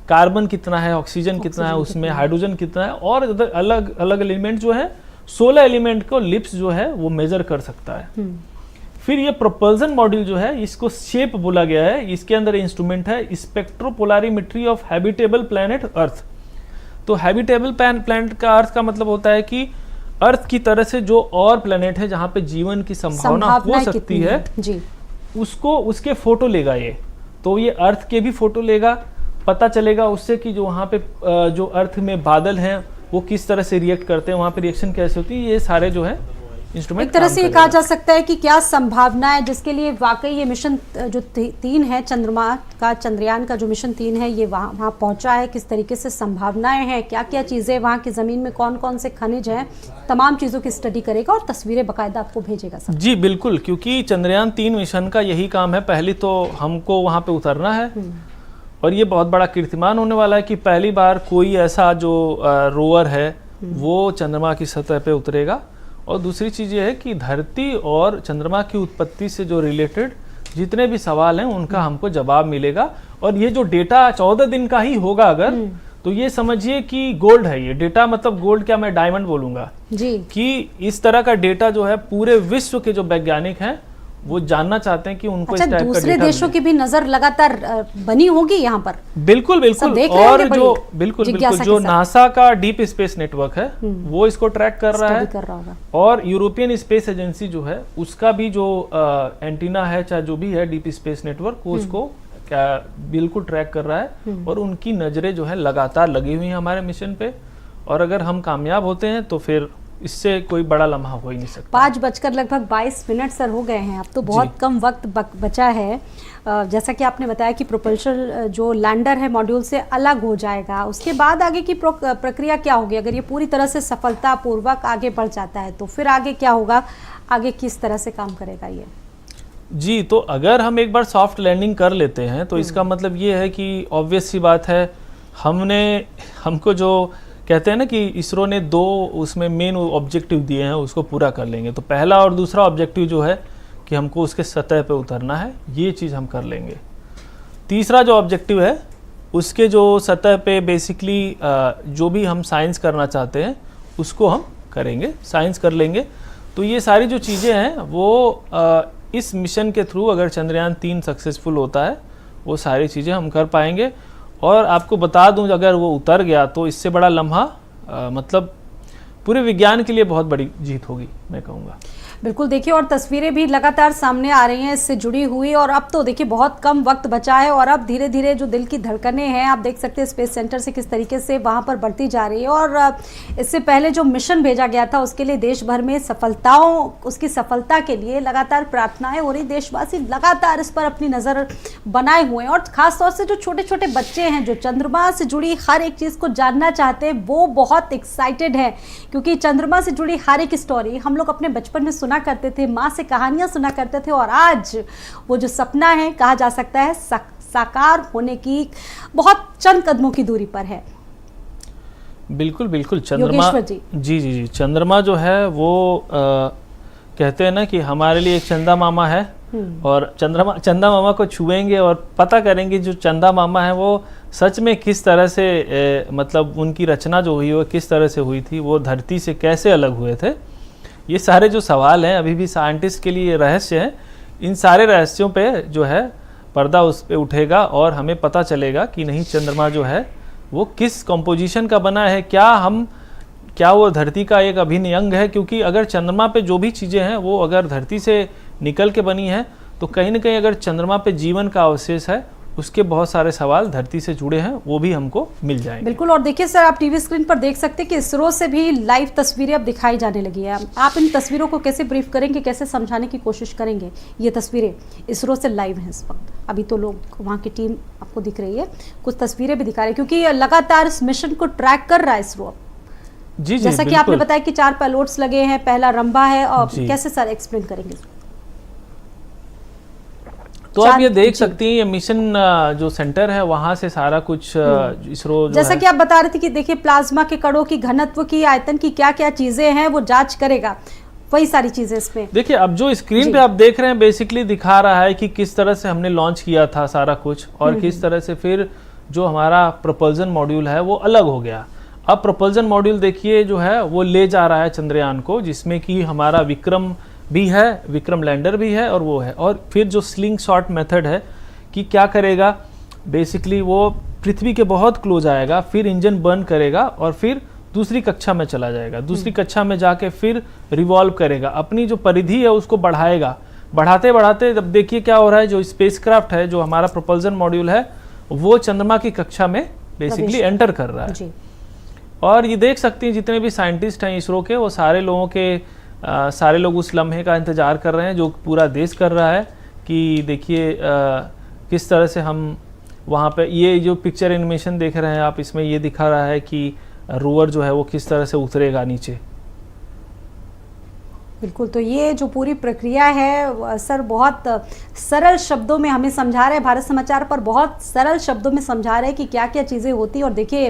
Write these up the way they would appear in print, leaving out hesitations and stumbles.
Carbon कितना है, oxygen कितना है, उसमें हाइड्रोजन कितना है, और अलग अलग एलिमेंट जो है 16 एलिमेंट को लिप्स जो है वो मेजर कर सकता है। फिर ये प्रोपल्सन मॉड्यूल जो है इसको शेप बोला गया है, इसके अंदर इंस्ट्रूमेंट है स्पेक्ट्रोपोलारीमेट्री ऑफ हैबिटेबल प्लैनेट अर्थ। तो हैबिटेबल प्लैनेट का अर्थ का मतलब होता है कि अर्थ की तरह से जो और प्लैनेट है जहाँ पे जीवन की संभावना हो सकती है जी, उसको उसके फोटो लेगा ये। तो ये अर्थ के भी फोटो लेगा, पता चलेगा उससे कि जो वहाँ पे जो अर्थ में बादल हैं वो किस तरह से रिएक्ट करते हैं, वहाँ पे रिएक्शन कैसे होती है, ये सारे जो है इंस्ट्रूमेंट एक तरह से ये कहा जा सकता है कि क्या संभावना है, जिसके लिए वाकई ये मिशन जो 3 है चंद्रमा का, चंद्रयान का जो मिशन 3 है ये वहाँ पहुंचा है, किस तरीके से संभावनाएं हैं, क्या क्या चीज़ें वहाँ की ज़मीन में कौन कौन से खनिज हैं, तमाम चीज़ों की स्टडी करेगा और तस्वीरें बाकायदा आपको भेजेगा सब। जी बिल्कुल, क्योंकि चंद्रयान 3 मिशन का यही काम है। पहले तो हमको वहाँ पे उतरना है और ये बहुत बड़ा कीर्तिमान होने वाला है कि पहली बार कोई ऐसा जो रोवर है वो चंद्रमा की सतह पे उतरेगा। और दूसरी चीज़ ये है कि धरती और चंद्रमा की उत्पत्ति से जो रिलेटेड जितने भी सवाल हैं उनका हमको जवाब मिलेगा। और ये जो डेटा 14 दिन का ही होगा अगर, तो ये समझिए कि गोल्ड है ये डेटा, मतलब गोल्ड क्या, मैं डायमंड बोलूँगा जी, कि इस तरह का डेटा जो है पूरे विश्व के जो वैज्ञानिक हैं वो जानना चाहते हैं कि उनको अच्छा, इस टाइप का दूसरे देशों की भी नज़र लगातार बनी होगी यहाँ पर। बिल्कुल बिल्कुल, और जो बिल्कुल बिल्कुल जो नासा का डीप स्पेस नेटवर्क है वो इसको ट्रैक कर रहा है, और यूरोपियन स्पेस एजेंसी जो है उसका भी जो एंटीना है, चाहे जो भी है डीप स्पेस नेटवर्क, वो उसको बिल्कुल ट्रैक कर रहा है। और उनकी नजरें जो है लगातार लगी हुई हैं हमारे मिशन पे, और अगर हम कामयाब होते हैं तो फिर इससे कोई बड़ा लम्हा हो ही नहीं सकता। 5:22 सर हो गए हैं, अब तो बहुत कम वक्त बचा है। जैसा कि आपने बताया कि प्रोपल्शन जो लैंडर है मॉड्यूल से अलग हो जाएगा, उसके बाद आगे की प्रक्रिया क्या होगी? अगर ये पूरी तरह से सफलतापूर्वक आगे बढ़ जाता है तो फिर आगे क्या होगा, आगे किस तरह से काम करेगा ये? जी, तो अगर हम एक बार सॉफ्ट लैंडिंग कर लेते हैं तो इसका मतलब ये है कि ऑब्वियस सी बात है, हमको जो कहते हैं ना कि इसरो ने 2 उसमें मेन ऑब्जेक्टिव दिए हैं उसको पूरा कर लेंगे। तो पहला और दूसरा ऑब्जेक्टिव जो है कि हमको उसके सतह पे उतरना है, ये चीज़ हम कर लेंगे। तीसरा जो ऑब्जेक्टिव है उसके जो सतह पे बेसिकली जो भी हम साइंस करना चाहते हैं उसको हम करेंगे, साइंस कर लेंगे। तो ये सारी जो चीज़ें हैं वो इस मिशन के थ्रू अगर चंद्रयान 3 सक्सेसफुल होता है वो सारी चीज़ें हम कर पाएंगे। और आपको बता दूं, अगर वो उतर गया तो इससे बड़ा लम्हा मतलब पूरे विज्ञान के लिए बहुत बड़ी जीत होगी, मैं कहूँगा। बिल्कुल, देखिए और तस्वीरें भी लगातार सामने आ रही हैं इससे जुड़ी हुई, और अब तो देखिए बहुत कम वक्त बचा है और अब धीरे धीरे जो दिल की धड़कनें हैं आप देख सकते हैं स्पेस सेंटर से किस तरीके से वहां पर बढ़ती जा रही है। और इससे पहले जो मिशन भेजा गया था उसके लिए देश भर में उसकी सफलता के लिए लगातार प्रार्थनाएं हो रही, देशवासी लगातार इस पर अपनी नज़र बनाए हुए हैं। और खासतौर से जो छोटे छोटे बच्चे हैं जो चंद्रमा से जुड़ी हर एक चीज़ को जानना चाहते हैं वो बहुत एक्साइटेड है, क्योंकि चंद्रमा से जुड़ी हर एक स्टोरी हम लोग अपने बचपन में सुना करते थे, माँ से कहानियां सुना करते थे, और आज वो जो सपना है कहा जा सकता है साकार होने की बहुत चंद कदमों की दूरी पर है। बिल्कुल बिल्कुल, चंद्रमा जी चंद्रमा जो है वो कहते हैं ना कि हमारे लिए एक चंदा मामा है, और चंदा मामा को छुएंगे और पता करेंगे जो चंदा मामा है वो सच में किस तरह से मतलब उनकी रचना जो हुई वो किस तरह से हुई थी, वो धरती से कैसे अलग हुए थे। ये सारे जो सवाल हैं अभी भी साइंटिस्ट के लिए रहस्य हैं। इन सारे रहस्यों पे जो है पर्दा उस पे उठेगा और हमें पता चलेगा कि नहीं चंद्रमा जो है वो किस कंपोजिशन का बना है, क्या वो धरती का एक अभिन्न अंग है। क्योंकि अगर चंद्रमा पे जो भी चीज़ें हैं वो अगर धरती से निकल के बनी है तो कहीं ना कहीं अगर चंद्रमा पे जीवन का अवशेष है उसके बहुत सारे सवाल धरती से जुड़े हैं, वो भी हमको मिल जाएंगे। बिल्कुल, और देखिए सर आप टीवी स्क्रीन पर देख सकते हैं कि इसरो से भी लाइव तस्वीरें अब दिखाई जाने लगी है। आप इन तस्वीरों को कैसे ब्रीफ करेंगे, कैसे समझाने की कोशिश करेंगे? ये तस्वीरें इसरो से लाइव हैं इस वक्त, अभी तो लोग वहाँ की टीम आपको दिख रही है, कुछ तस्वीरें भी दिखा रही है क्योंकि लगातार इस मिशन को ट्रैक कर रहा है इसरो। जी, जैसा कि आपने बताया कि 4 पायलट्स लगे हैं, पहला रंभा है, और कैसे सर एक्सप्लेन करेंगे? तो आप ये देख सकती हैं ये मिशन जो सेंटर है वहां से सारा कुछ इसरो जैसा कि आप बता रहे थे कि देखिए प्लाज्मा के कणों की घनत्व की, आयतन की क्या क्या चीजें हैं वो जांच करेगा, वही सारी चीजें इसमें। देखिए अब जो स्क्रीन पे आप देख रहे हैं बेसिकली दिखा रहा है कि किस तरह से हमने लॉन्च किया था सारा कुछ, और किस तरह से फिर जो हमारा प्रोपल्जन मॉड्यूल है वो अलग हो गया। अब प्रोपल्जन मॉड्यूल देखिए जो है वो ले जा रहा है चंद्रयान को, जिसमें कि हमारा विक्रम भी है, विक्रम लैंडर भी है और वो है। और फिर जो स्लिंग शॉट मेथड है कि क्या करेगा, बेसिकली वो पृथ्वी के बहुत क्लोज आएगा, फिर इंजन बर्न करेगा और फिर दूसरी कक्षा में चला जाएगा। दूसरी कक्षा में जाके फिर रिवॉल्व करेगा, अपनी जो परिधि है उसको बढ़ाएगा। बढ़ाते बढ़ाते अब देखिए क्या हो रहा है, जो स्पेसक्राफ्ट है, जो हमारा प्रोपल्जन मॉड्यूल है, वो चंद्रमा की कक्षा में बेसिकली एंटर कर रहा है। और ये देख सकते हैं जितने भी साइंटिस्ट हैं इसरो के, वो सारे लोग उस लम्हे का इंतजार कर रहे हैं जो पूरा देश कर रहा है कि देखिए किस तरह से हम वहाँ पे, ये जो पिक्चर एनिमेशन देख रहे हैं आप, इसमें ये दिखा रहा है कि रोवर जो है वो किस तरह से उतरेगा नीचे। बिल्कुल, तो ये जो पूरी प्रक्रिया है सर बहुत सरल शब्दों में हमें समझा रहे हैं, भारत समाचार पर बहुत सरल शब्दों में समझा रहे हैं कि क्या क्या चीज़ें होती हैं। और देखिए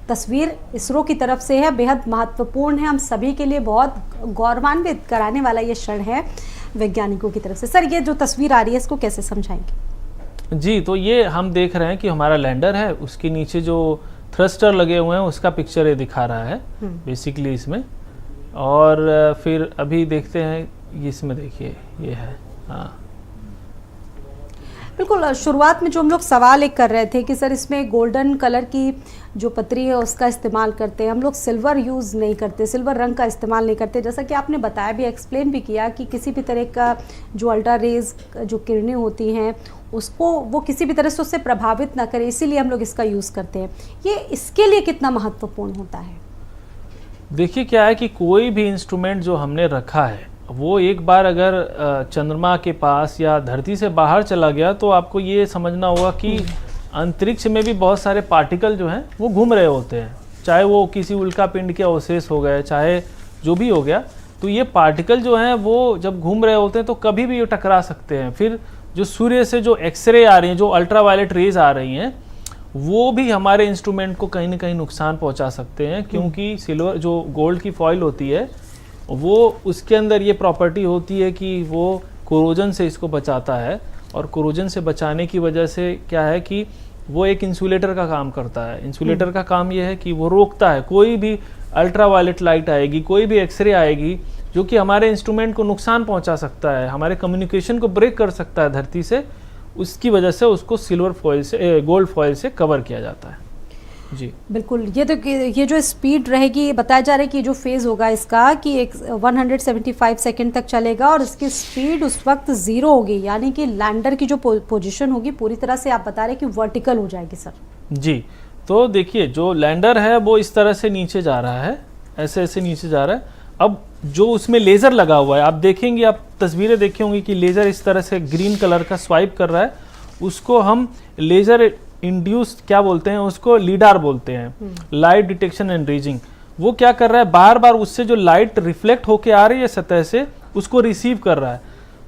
तस्वीर इसरो की तरफ से है, बेहद महत्वपूर्ण है, हम सभी के लिए बहुत गौरवान्वित कराने वाला ये क्षण है वैज्ञानिकों की तरफ से। सर ये जो तस्वीर आ रही है इसको कैसे समझाएंगे? जी, तो ये हम देख रहे हैं कि हमारा लैंडर है, उसके नीचे जो थ्रस्टर लगे हुए हैं उसका पिक्चर ये दिखा रहा है बेसिकली इसमें। और फिर अभी देखते हैं इसमें, देखिए ये है। हाँ बिल्कुल, शुरुआत में जो हम लोग सवाल एक कर रहे थे कि सर इसमें गोल्डन कलर की जो पतरी है उसका इस्तेमाल करते हैं हम लोग, सिल्वर यूज़ नहीं करते, सिल्वर रंग का इस्तेमाल नहीं करते। जैसा कि आपने बताया भी, एक्सप्लेन भी किया कि किसी भी तरह का जो अल्ट्रा रेज जो किरणें होती हैं उसको वो किसी भी तरह से उससे प्रभावित ना करे, इसीलिए हम लोग इसका यूज़ करते हैं। ये इसके लिए कितना महत्वपूर्ण होता है? देखिए क्या है कि कोई भी इंस्ट्रूमेंट जो हमने रखा है वो एक बार अगर चंद्रमा के पास या धरती से बाहर चला गया तो आपको ये समझना होगा कि अंतरिक्ष में भी बहुत सारे पार्टिकल जो हैं वो घूम रहे होते हैं, चाहे वो किसी उल्का पिंड के अवशेष हो गए, चाहे जो भी हो गया। तो ये पार्टिकल जो हैं वो जब घूम रहे होते हैं तो कभी भी ये टकरा सकते हैं। फिर जो सूर्य से जो एक्सरे आ रही हैं, जो अल्ट्रावायलेट रेज आ रही हैं, वो भी हमारे इंस्ट्रूमेंट को कहीं ना कहीं नुकसान पहुंचा सकते हैं, क्योंकि सिल्वर जो गोल्ड की फॉइल होती है वो उसके अंदर ये प्रॉपर्टी होती है कि वो कोरोजन से इसको बचाता है। और कोरोजन से बचाने की वजह से क्या है कि वो एक इंसुलेटर का काम करता है। इंसुलेटर का काम ये है कि वो रोकता है, कोई भी अल्ट्रावायलेट लाइट आएगी, कोई भी एक्सरे आएगी जो कि हमारे इंस्ट्रूमेंट को नुकसान पहुंचा सकता है, हमारे कम्युनिकेशन को ब्रेक कर सकता है धरती से, उसकी वजह से उसको सिल्वर फॉइल से, गोल्ड फॉइल से कवर किया जाता है। जी बिल्कुल, ये जो स्पीड रहेगी, बताया जा रहा है कि जो फेज़ होगा इसका कि 175 सेकंड तक चलेगा और इसकी स्पीड उस वक्त 0 होगी, यानी कि लैंडर की जो पोजीशन होगी पूरी तरह से आप बता रहे हैं कि वर्टिकल हो जाएगी। सर जी, तो देखिए जो लैंडर है वो इस तरह से नीचे जा रहा है, ऐसे ऐसे नीचे जा रहा है। अब जो उसमें लेज़र लगा हुआ है, आप देखेंगे, आप तस्वीरें देखे होंगी कि लेज़र इस तरह से ग्रीन कलर का स्वाइप कर रहा है, उसको हम लेज़र इंड्यूस क्या बोलते हैं, उसको लीडार बोलते हैं, लाइट डिटेक्शन एंड रेजिंग। वो क्या कर रहा है, बार बार उससे जो लाइट रिफ्लेक्ट होके आ रही है सतह से उसको रिसीव कर रहा है।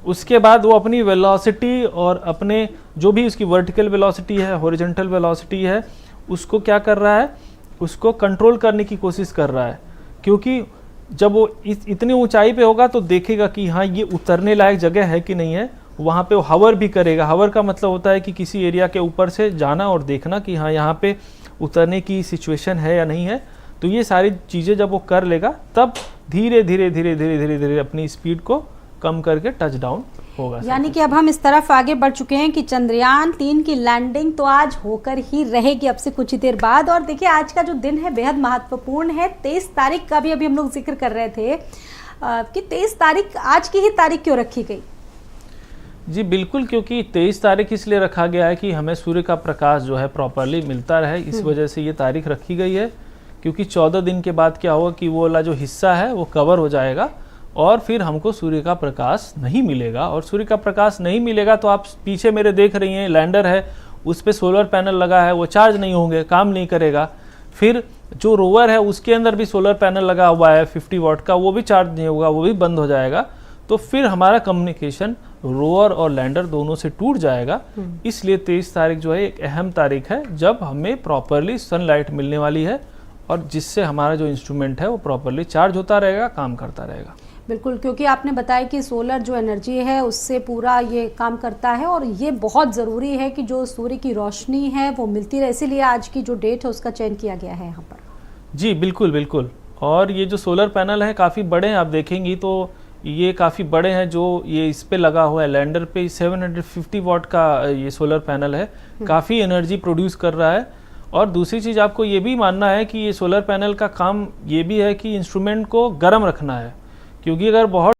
उसके बाद वो अपनी वेलोसिटी और अपने जो भी उसकी वर्टिकल वेलोसिटी है, हॉरिजॉन्टल वेलोसिटी है, उसको क्या कर रहा है, उसको कंट्रोल करने की कोशिश कर रहा है। क्योंकि जब वो इतनी ऊंचाई पे होगा तो देखेगा कि हाँ ये उतरने लायक जगह है कि नहीं है, वहाँ पे वो हवर भी करेगा। हवर का मतलब होता है कि किसी एरिया के ऊपर से जाना और देखना कि हाँ यहाँ पे उतरने की सिचुएशन है या नहीं है। तो ये सारी चीज़ें जब वो कर लेगा तब धीरे धीरे धीरे धीरे धीरे धीरे अपनी स्पीड को कम करके टच डाउन होगा। यानी कि अब हम इस तरफ आगे बढ़ चुके हैं कि चंद्रयान 3 की लैंडिंग तो आज होकर ही रहेगी अब से कुछ ही देर बाद। और देखिए आज का जो दिन है बेहद महत्वपूर्ण है, 23 तारीख का भी अभी हम लोग जिक्र कर रहे थे कि 23 तारीख आज की ही तारीख क्यों रखी गई? जी बिल्कुल, क्योंकि 23 तारीख इसलिए रखा गया है कि हमें सूर्य का प्रकाश जो है प्रॉपरली मिलता रहे, इस वजह से ये तारीख रखी गई है। क्योंकि 14 दिन के बाद क्या होगा कि वो वाला जो हिस्सा है वो कवर हो जाएगा और फिर हमको सूर्य का प्रकाश नहीं मिलेगा। और सूर्य का प्रकाश नहीं मिलेगा तो आप पीछे मेरे देख रही हैं लैंडर है, उस पर सोलर पैनल लगा है, वो चार्ज नहीं होंगे, काम नहीं करेगा। फिर जो रोवर है उसके अंदर भी सोलर पैनल लगा हुआ है 50 वाट का, वो भी चार्ज नहीं होगा, वो भी बंद हो जाएगा। तो फिर हमारा कम्युनिकेशन रोवर और लैंडर दोनों से टूट जाएगा। इसलिए 23 तारीख जो है एक अहम तारीख है जब हमें प्रॉपरली सनलाइट मिलने वाली है और जिससे हमारा जो इंस्ट्रूमेंट है वो प्रॉपरली चार्ज होता रहेगा, काम करता रहेगा। बिल्कुल, क्योंकि आपने बताया कि सोलर जो एनर्जी है उससे पूरा ये काम करता है और ये बहुत ज़रूरी है कि जो सूर्य की रोशनी है वो मिलती रहे, इसीलिए आज की जो डेट है उसका चयन किया गया है यहाँ पर। जी बिल्कुल बिल्कुल। और ये जो सोलर पैनल है काफ़ी बड़े हैं, आप देखेंगी तो ये काफ़ी बड़े हैं। जो ये इस पे लगा हुआ है लैंडर पे 750 वाट का ये सोलर पैनल है, काफ़ी एनर्जी प्रोड्यूस कर रहा है। और दूसरी चीज़ आपको ये भी मानना है कि ये सोलर पैनल का काम ये भी है कि इंस्ट्रूमेंट को गर्म रखना है, क्योंकि अगर बहुत